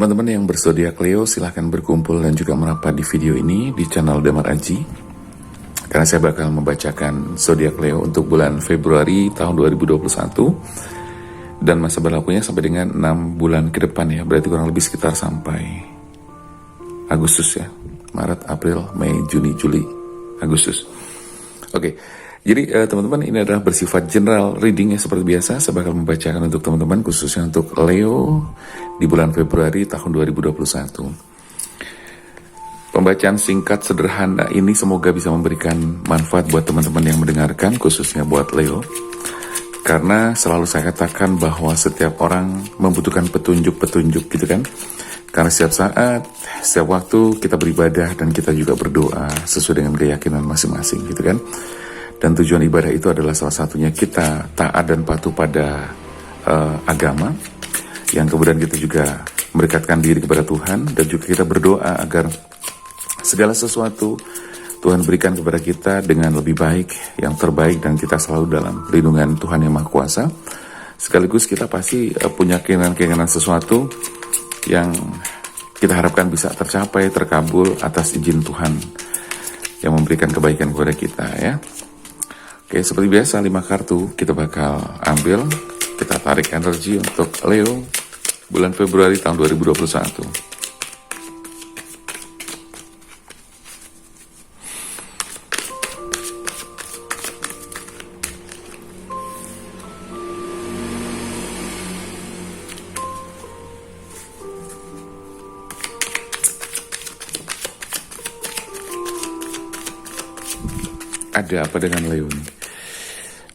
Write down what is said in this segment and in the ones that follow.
teman-teman yang berzodiak Leo, silahkan berkumpul dan juga merapat di video ini di channel Damar Aji. Karena saya bakal membacakan zodiak Leo untuk bulan Februari tahun 2021 dan masa berlakunya sampai dengan 6 bulan ke depan ya. Berarti kurang lebih sekitar sampai Agustus ya. Maret, April, Mei, Juni, Juli, Agustus. Oke. Jadi teman-teman, ini adalah bersifat general reading ya, seperti biasa. Saya bakal membacakan untuk teman-teman khususnya untuk Leo di bulan Februari tahun 2021. Pembacaan singkat sederhana ini semoga bisa memberikan manfaat buat teman-teman yang mendengarkan, khususnya buat Leo. Karena selalu saya katakan bahwa setiap orang membutuhkan petunjuk-petunjuk gitu kan. Karena setiap saat, setiap waktu kita beribadah dan kita juga berdoa sesuai dengan keyakinan masing-masing gitu kan. Dan tujuan ibadah itu adalah salah satunya kita taat dan patuh pada agama, yang kemudian kita juga mendekatkan diri kepada Tuhan, dan juga kita berdoa agar segala sesuatu Tuhan berikan kepada kita dengan lebih baik, yang terbaik, dan kita selalu dalam lindungan Tuhan yang Maha Kuasa. Sekaligus kita pasti punya keinginan-keinginan sesuatu yang kita harapkan bisa tercapai, terkabul atas izin Tuhan yang memberikan kebaikan kepada kita ya. Oke, seperti biasa 5 kartu kita bakal ambil, kita tarik energi untuk Leo bulan Februari tahun 2021. Ada apa dengan Leo nih?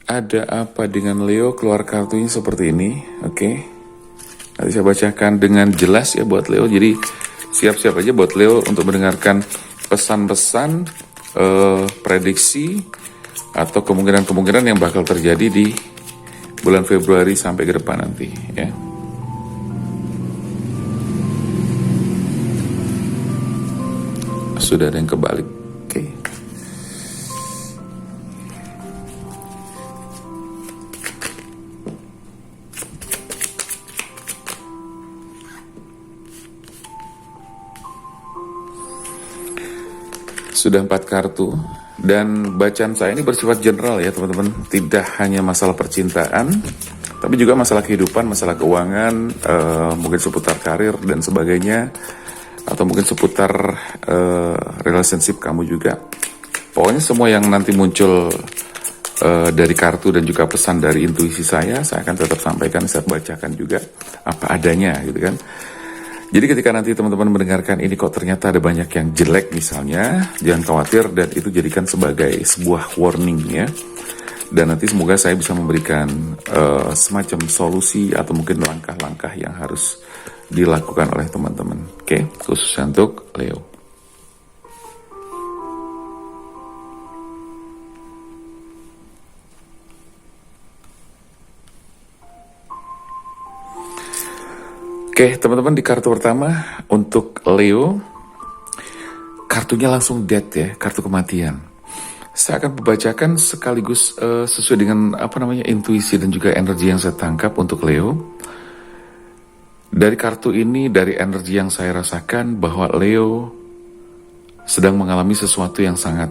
Ada apa dengan Leo? Keluar kartunya seperti ini, oke. Nanti saya bacakan dengan jelas ya buat Leo. Jadi siap-siap aja buat Leo untuk mendengarkan pesan-pesan, prediksi atau kemungkinan-kemungkinan yang bakal terjadi di bulan Februari sampai ke depan nanti ya. Sudah ada yang kebalik, oke. Sudah 4 kartu, dan bacaan saya ini bersifat general ya teman-teman. Tidak hanya masalah percintaan, tapi juga masalah kehidupan, masalah keuangan, mungkin seputar karir dan sebagainya, atau mungkin seputar relationship kamu juga. Pokoknya semua yang nanti muncul dari kartu dan juga pesan dari intuisi saya akan tetap sampaikan, saya bacakan juga apa adanya gitu kan. Jadi ketika nanti teman-teman mendengarkan ini kok ternyata ada banyak yang jelek misalnya, jangan khawatir, dan itu jadikan sebagai sebuah warning ya. Dan nanti semoga saya bisa memberikan semacam solusi atau mungkin langkah-langkah yang harus dilakukan oleh teman-teman. Oke, khususnya untuk Leo. Oke, teman-teman, di kartu pertama untuk Leo, kartunya langsung death ya, kartu kematian. Saya akan membacakan sekaligus sesuai dengan intuisi dan juga energi yang saya tangkap untuk Leo. Dari kartu ini, dari energi yang saya rasakan bahwa Leo sedang mengalami sesuatu yang sangat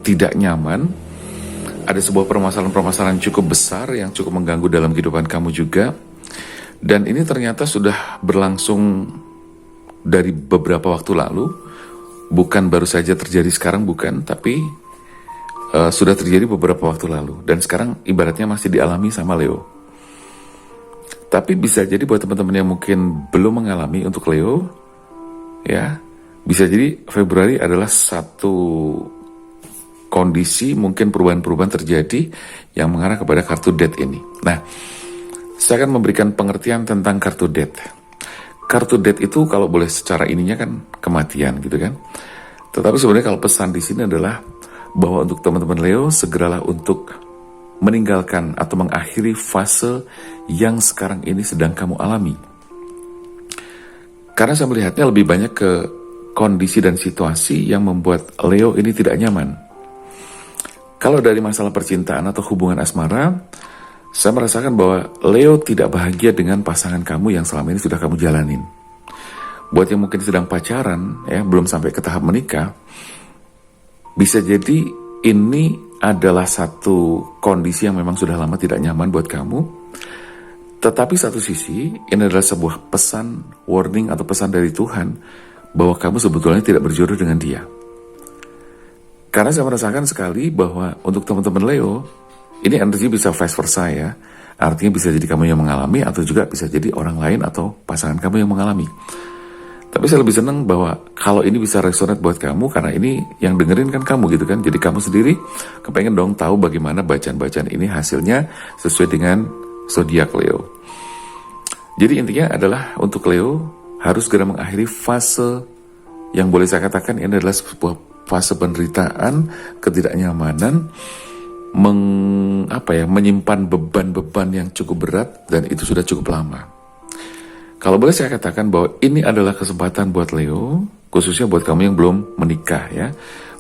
tidak nyaman. Ada sebuah permasalahan-permasalahan cukup besar yang cukup mengganggu dalam kehidupan kamu juga. Dan ini ternyata sudah berlangsung dari beberapa waktu lalu, bukan baru saja terjadi sekarang, bukan, tapi sudah terjadi beberapa waktu lalu. Dan sekarang ibaratnya masih dialami sama Leo. Tapi bisa jadi buat teman-teman yang mungkin belum mengalami untuk Leo, ya, bisa jadi Februari adalah satu kondisi, mungkin perubahan-perubahan terjadi yang mengarah kepada kartu death ini. Nah, saya akan memberikan pengertian tentang kartu death. Kartu death itu kalau boleh secara ininya kan kematian gitu kan. Tetapi sebenarnya kalau pesan di sini adalah bahwa untuk teman-teman Leo segeralah untuk meninggalkan atau mengakhiri fase yang sekarang ini sedang kamu alami. Karena saya melihatnya lebih banyak ke kondisi dan situasi yang membuat Leo ini tidak nyaman. Kalau dari masalah percintaan atau hubungan asmara, saya merasakan bahwa Leo tidak bahagia dengan pasangan kamu yang selama ini sudah kamu jalanin. buat yang mungkin sedang pacaran, ya, belum sampai ke tahap menikah, bisa jadi ini adalah satu kondisi yang memang sudah lama tidak nyaman buat kamu. Tetapi satu sisi, ini adalah sebuah pesan, warning atau pesan dari Tuhan, bahwa kamu sebetulnya tidak berjodoh dengan dia. Karena saya merasakan sekali bahwa untuk teman-teman Leo, ini energi bisa vice versa ya. Artinya bisa jadi kamu yang mengalami, atau juga bisa jadi orang lain atau pasangan kamu yang mengalami. Tapi saya lebih senang bahwa kalau ini bisa resonate buat kamu, karena ini yang dengerin kan kamu gitu kan. Jadi kamu sendiri kepengen dong tahu bagaimana bacaan-bacaan ini hasilnya sesuai dengan zodiak Leo. Jadi intinya adalah untuk Leo harus segera mengakhiri fase yang boleh saya katakan ini adalah sebuah fase penderitaan, ketidaknyamanan, menyimpan beban-beban yang cukup berat, dan itu sudah cukup lama. Kalau boleh saya katakan bahwa ini adalah kesempatan buat Leo, khususnya buat kamu yang belum menikah ya,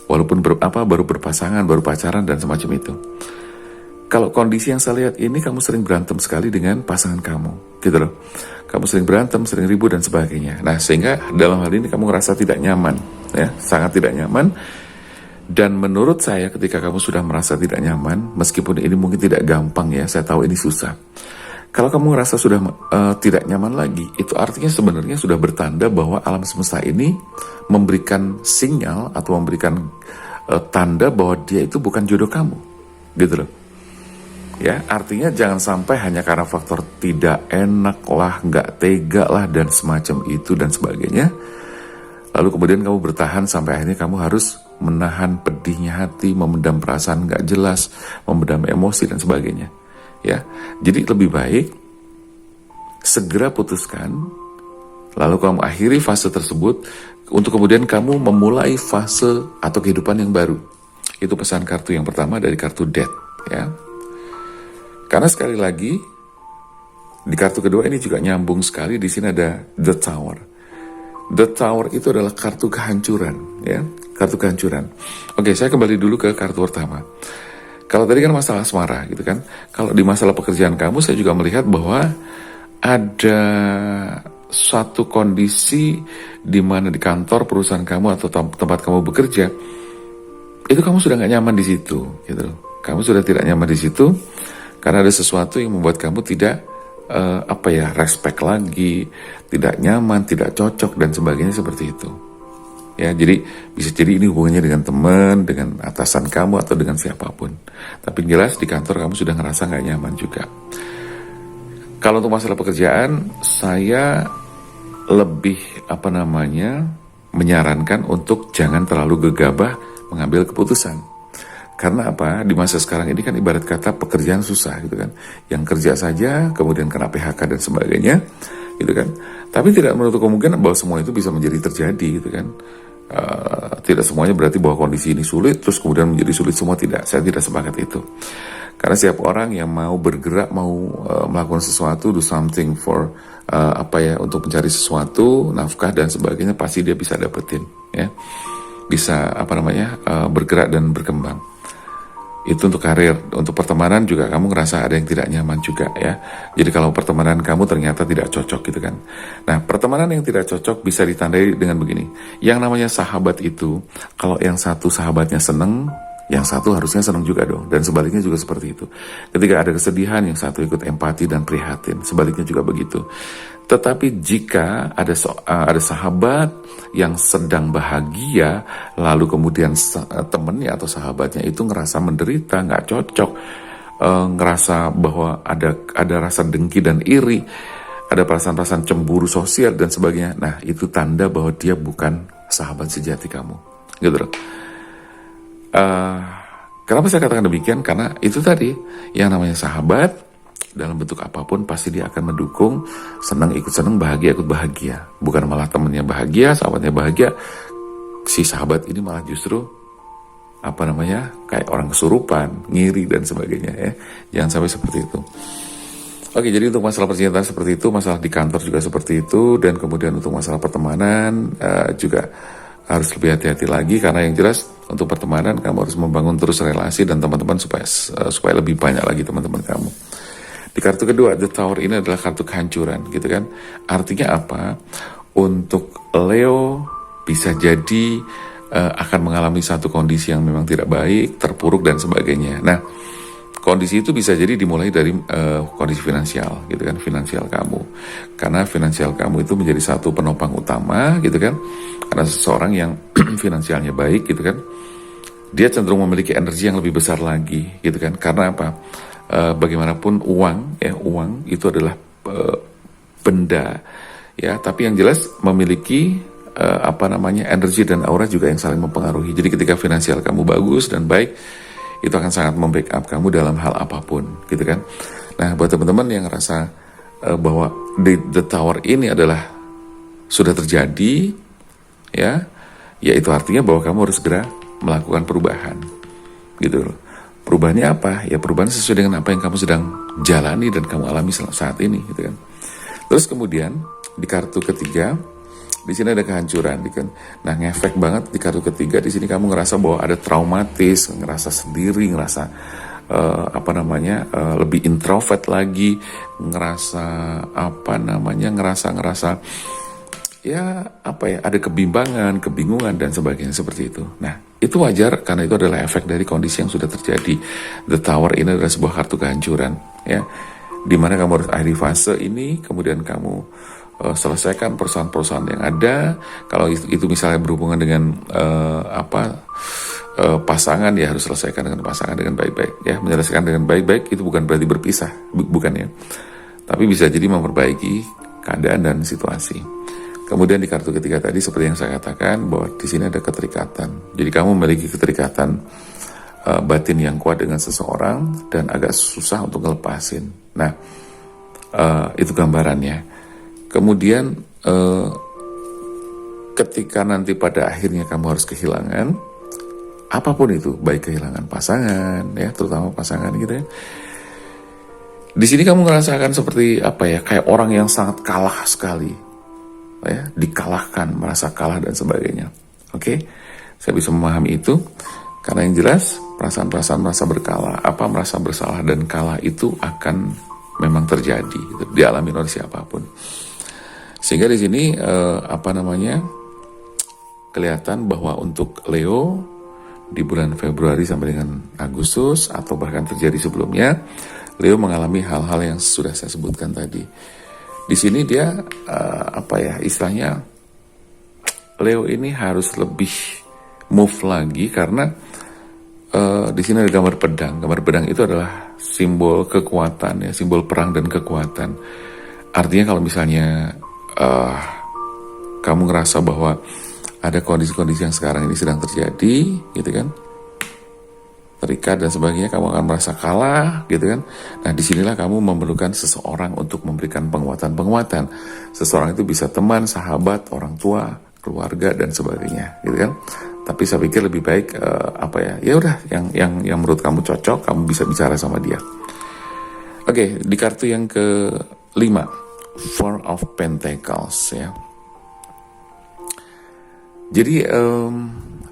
walaupun baru berpasangan, baru pacaran dan semacam itu. Kalau kondisi yang saya lihat ini, kamu sering berantem sekali dengan pasangan kamu, gitu loh. Kamu sering berantem, sering ribut dan sebagainya. Nah, sehingga dalam hal ini kamu ngerasa tidak nyaman, ya, sangat tidak nyaman. Dan menurut saya ketika kamu sudah merasa tidak nyaman, meskipun ini mungkin tidak gampang ya, saya tahu ini susah. Kalau kamu ngerasa sudah tidak nyaman lagi, itu artinya sebenarnya sudah bertanda bahwa alam semesta ini memberikan sinyal atau memberikan tanda bahwa dia itu bukan jodoh kamu, gitu loh. Ya, artinya jangan sampai hanya karena faktor tidak enak lah, nggak tega lah, dan semacam itu dan sebagainya. Lalu kemudian kamu bertahan sampai akhirnya kamu harus menahan pedihnya hati, memendam perasaan nggak jelas, memendam emosi dan sebagainya. Ya, jadi lebih baik segera putuskan, lalu kamu akhiri fase tersebut untuk kemudian kamu memulai fase atau kehidupan yang baru. Itu pesan kartu yang pertama dari kartu Death, ya. Karena sekali lagi di kartu kedua ini juga nyambung sekali. Di sini ada The Tower. The Tower itu adalah kartu kehancuran, ya, kartu kehancuran. Oke, saya kembali dulu ke kartu pertama. Kalau tadi kan masalah asmara, gitu kan. Kalau di masalah pekerjaan kamu, saya juga melihat bahwa ada suatu kondisi di mana di kantor perusahaan kamu atau tempat kamu bekerja, itu kamu sudah nggak nyaman di situ, gitu. Kamu sudah tidak nyaman di situ. Karena ada sesuatu yang membuat kamu tidak respect lagi, tidak nyaman, tidak cocok dan sebagainya seperti itu. Ya, jadi bisa jadi ini hubungannya dengan teman, dengan atasan kamu atau dengan siapapun. Tapi jelas di kantor kamu sudah ngerasa nggak nyaman juga. Kalau untuk masalah pekerjaan, saya lebih menyarankan untuk jangan terlalu gegabah mengambil keputusan. Karena apa? Di masa sekarang ini kan ibarat kata pekerjaan susah gitu kan. Yang kerja saja, kemudian kena PHK dan sebagainya, gitu kan. Tapi tidak menutup kemungkinan bahwa semua itu bisa menjadi terjadi gitu kan. Tidak semuanya berarti bahwa kondisi ini sulit, terus kemudian menjadi sulit semua, tidak. Saya tidak sepakat itu. Karena setiap orang yang mau bergerak, mau melakukan sesuatu, do something for untuk mencari sesuatu, nafkah dan sebagainya, pasti dia bisa dapetin, ya. Bisa bergerak dan berkembang. Itu untuk karir. Untuk pertemanan juga kamu ngerasa ada yang tidak nyaman juga ya. Jadi kalau pertemanan kamu ternyata tidak cocok gitu kan. Nah, pertemanan yang tidak cocok bisa ditandai dengan begini. Yang namanya sahabat itu, kalau yang satu sahabatnya seneng, yang satu harusnya seneng juga dong. Dan sebaliknya juga seperti itu. Ketika ada kesedihan, yang satu ikut empati dan prihatin. Sebaliknya juga begitu. Tetapi jika ada sahabat yang sedang bahagia, lalu kemudian temennya atau sahabatnya itu ngerasa menderita, nggak cocok, ngerasa bahwa ada rasa dengki dan iri, ada perasaan-perasaan cemburu sosial dan sebagainya. Nah, itu tanda bahwa dia bukan sahabat sejati kamu, gitu loh. Kenapa saya katakan demikian? Karena itu tadi, yang namanya sahabat dalam bentuk apapun pasti dia akan mendukung, senang ikut senang, bahagia ikut bahagia. Bukan malah temennya bahagia, sahabatnya bahagia, si sahabat ini malah justru kayak orang kesurupan, ngiri dan sebagainya ya. Jangan sampai seperti itu. Oke, jadi untuk masalah percintaan seperti itu, masalah di kantor juga seperti itu, dan kemudian untuk masalah pertemanan juga harus lebih hati-hati lagi, karena yang jelas untuk pertemanan kamu harus membangun terus relasi dan teman-teman supaya lebih banyak lagi teman-teman kamu. Di kartu kedua, The Tower ini adalah kartu kehancuran, gitu kan. Artinya apa? Untuk Leo bisa jadi akan mengalami satu kondisi yang memang tidak baik, terpuruk dan sebagainya. Nah, kondisi itu bisa jadi dimulai dari kondisi finansial, gitu kan, finansial kamu. Karena finansial kamu itu menjadi satu penopang utama, gitu kan. Karena seseorang yang finansialnya baik, gitu kan, dia cenderung memiliki energi yang lebih besar lagi, gitu kan. Karena apa? Bagaimanapun uang itu adalah benda, ya. Tapi yang jelas memiliki energi dan aura juga yang saling mempengaruhi. Jadi ketika finansial kamu bagus dan baik, itu akan sangat membackup kamu dalam hal apapun, gitu kan. Nah, buat teman-teman yang ngerasa bahwa the tower ini adalah sudah terjadi, ya itu artinya bahwa kamu harus segera melakukan perubahan, gitu loh. Perubahannya apa? Ya perubahan sesuai dengan apa yang kamu sedang jalani dan kamu alami saat ini, gitu kan. Terus kemudian di kartu ketiga, di sini ada kehancuran, kan. Nah, ngefek banget di kartu ketiga. Di sini kamu ngerasa bahwa ada traumatis, ngerasa sendiri, ngerasa lebih introvert lagi, ngerasa ada kebimbangan, kebingungan dan sebagainya seperti itu. Nah, itu wajar karena itu adalah efek dari kondisi yang sudah terjadi. The Tower ini adalah sebuah kartu kehancuran, ya. Dimana kamu harus akhiri fase ini, kemudian kamu selesaikan perusahaan-perusahaan yang ada. Kalau itu misalnya berhubungan dengan pasangan, ya harus selesaikan dengan pasangan dengan baik-baik, ya. Menyelesaikan dengan baik-baik itu bukan berarti berpisah, bukan, ya, tapi bisa jadi memperbaiki keadaan dan situasi. Kemudian di kartu ketiga tadi seperti yang saya katakan bahwa di sini ada keterikatan. Jadi kamu memiliki keterikatan batin yang kuat dengan seseorang dan agak susah untuk ngelepasin. Nah, itu gambarannya. Kemudian ketika nanti pada akhirnya kamu harus kehilangan apapun itu, baik kehilangan pasangan, ya, terutama pasangan, gitu, ya. Di sini kamu ngerasakan seperti kayak orang yang sangat kalah sekali, ya, dikalahkan, merasa kalah dan sebagainya. Oke, saya bisa memahami itu karena yang jelas perasaan-perasaan merasa merasa bersalah dan kalah itu akan memang terjadi, gitu, dialami oleh siapapun. Sehingga di sini kelihatan bahwa untuk Leo di bulan Februari sampai dengan Agustus atau bahkan terjadi sebelumnya, Leo mengalami hal-hal yang sudah saya sebutkan tadi. Di sini dia istilahnya Leo ini harus lebih move lagi karena di sini ada gambar pedang. Gambar pedang itu adalah simbol kekuatan, ya, simbol perang dan kekuatan. Artinya kalau misalnya kamu ngerasa bahwa ada kondisi-kondisi yang sekarang ini sedang terjadi, gitu kan, terikat dan sebagainya, kamu akan merasa kalah, gitu kan. Nah, disinilah kamu memerlukan seseorang untuk memberikan penguatan. Seseorang itu bisa teman, sahabat, orang tua, keluarga dan sebagainya, gitu kan. Tapi saya pikir lebih baik ya udah yang menurut kamu cocok, kamu bisa bicara sama dia. Oke, di kartu yang ke-5, Four of Pentacles, ya. Jadi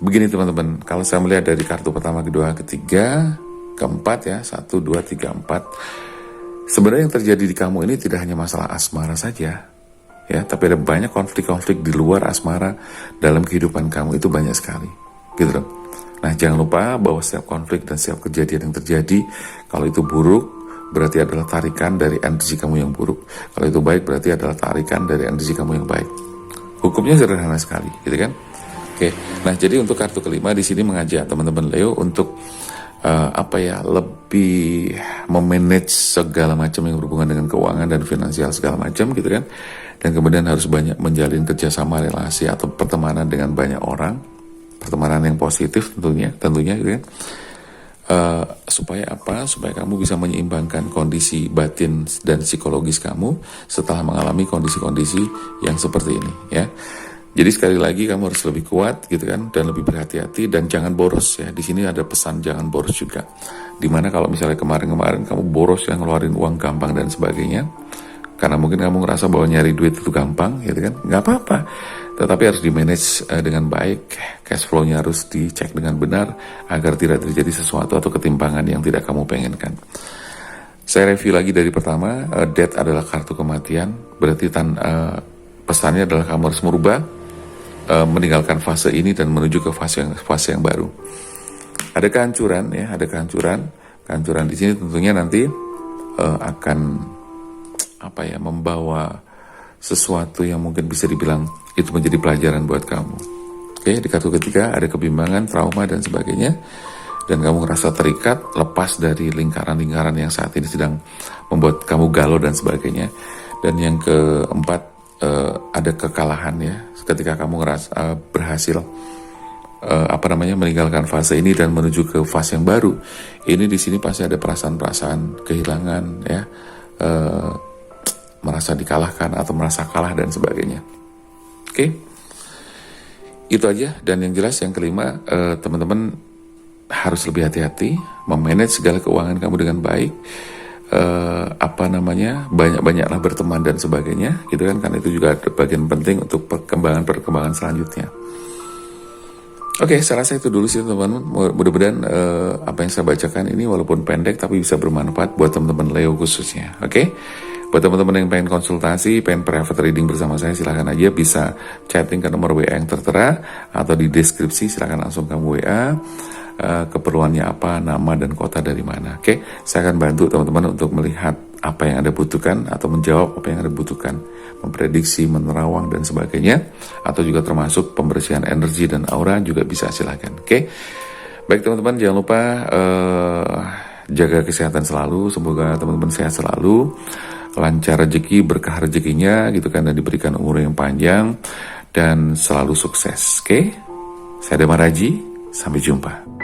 begini teman-teman, kalau saya melihat dari kartu pertama, kedua, ketiga, keempat, ya, 1, 2, 3, 4, sebenarnya yang terjadi di kamu ini tidak hanya masalah asmara saja, ya, tapi ada banyak konflik-konflik di luar asmara dalam kehidupan kamu, itu banyak sekali, gitu loh. Nah, jangan lupa bahwa setiap konflik dan setiap kejadian yang terjadi, kalau itu buruk berarti adalah tarikan dari energi kamu yang buruk. Kalau itu baik berarti adalah tarikan dari energi kamu yang baik. Hukumnya sederhana sekali, gitu kan? Oke. Nah, jadi untuk kartu kelima di sini mengajak teman-teman Leo untuk lebih memanage segala macam yang berhubungan dengan keuangan dan finansial segala macam, gitu kan? Dan kemudian harus banyak menjalin kerjasama, relasi atau pertemanan dengan banyak orang, pertemanan yang positif tentunya, gitu kan? Supaya kamu bisa menyeimbangkan kondisi batin dan psikologis kamu setelah mengalami kondisi-kondisi yang seperti ini, ya. Jadi sekali lagi kamu harus lebih kuat, gitu kan, dan lebih berhati-hati dan jangan boros, ya. Di sini ada pesan jangan boros juga. Dimana kalau misalnya kemarin kamu boros, yang ngeluarin uang gampang dan sebagainya, karena mungkin kamu ngerasa bahwa nyari duit itu gampang, gitu kan, nggak apa-apa. Tetapi harus di-manage dengan baik, cash flow-nya harus dicek dengan benar agar tidak terjadi sesuatu atau ketimpangan yang tidak kamu pengenkan. Saya review lagi dari pertama, Death adalah kartu kematian, berarti pesannya adalah kamu harus merubah, meninggalkan fase ini dan menuju ke fase yang baru. Ada kehancuran ya, ada kehancuran. Kehancuran di sini tentunya nanti akan membawa sesuatu yang mungkin bisa dibilang itu menjadi pelajaran buat kamu. Oke, di kartu ketiga ada kebimbangan, trauma dan sebagainya, dan kamu ngerasa terikat, lepas dari lingkaran-lingkaran yang saat ini sedang membuat kamu galau dan sebagainya. Dan yang keempat, ada kekalahan ya, ketika kamu ngerasa berhasil meninggalkan fase ini dan menuju ke fase yang baru. Ini di sini pasti ada perasaan-perasaan kehilangan ya, merasa dikalahkan atau merasa kalah dan sebagainya. Oke, itu aja. Dan yang jelas yang kelima, teman-teman harus lebih hati-hati memanage segala keuangan kamu dengan baik. Banyak-banyaklah berteman dan sebagainya, gitu kan? Karena itu juga ada bagian penting untuk perkembangan selanjutnya. Oke, saya rasa itu dulu sih teman-teman. Mudah-mudahan apa yang saya bacakan ini walaupun pendek tapi bisa bermanfaat buat teman-teman Leo khususnya. Oke, buat teman-teman yang pengen konsultasi, pengen private reading bersama saya, silahkan aja bisa chatting ke nomor WA yang tertera atau di deskripsi. Silahkan langsung kamu WA. Keperluannya apa, nama dan kota dari mana. Oke, saya akan bantu teman-teman untuk melihat apa yang Anda butuhkan atau menjawab apa yang Anda butuhkan, memprediksi, menerawang dan sebagainya, atau juga termasuk pembersihan energi dan aura juga bisa, silakan. Oke, baik teman-teman, jangan lupa jaga kesehatan selalu. Semoga teman-teman sehat selalu, lancar rezeki, berkah rezekinya gitu kan, dan diberikan umur yang panjang dan selalu sukses. Oke, saya Damar Raji, sampai jumpa.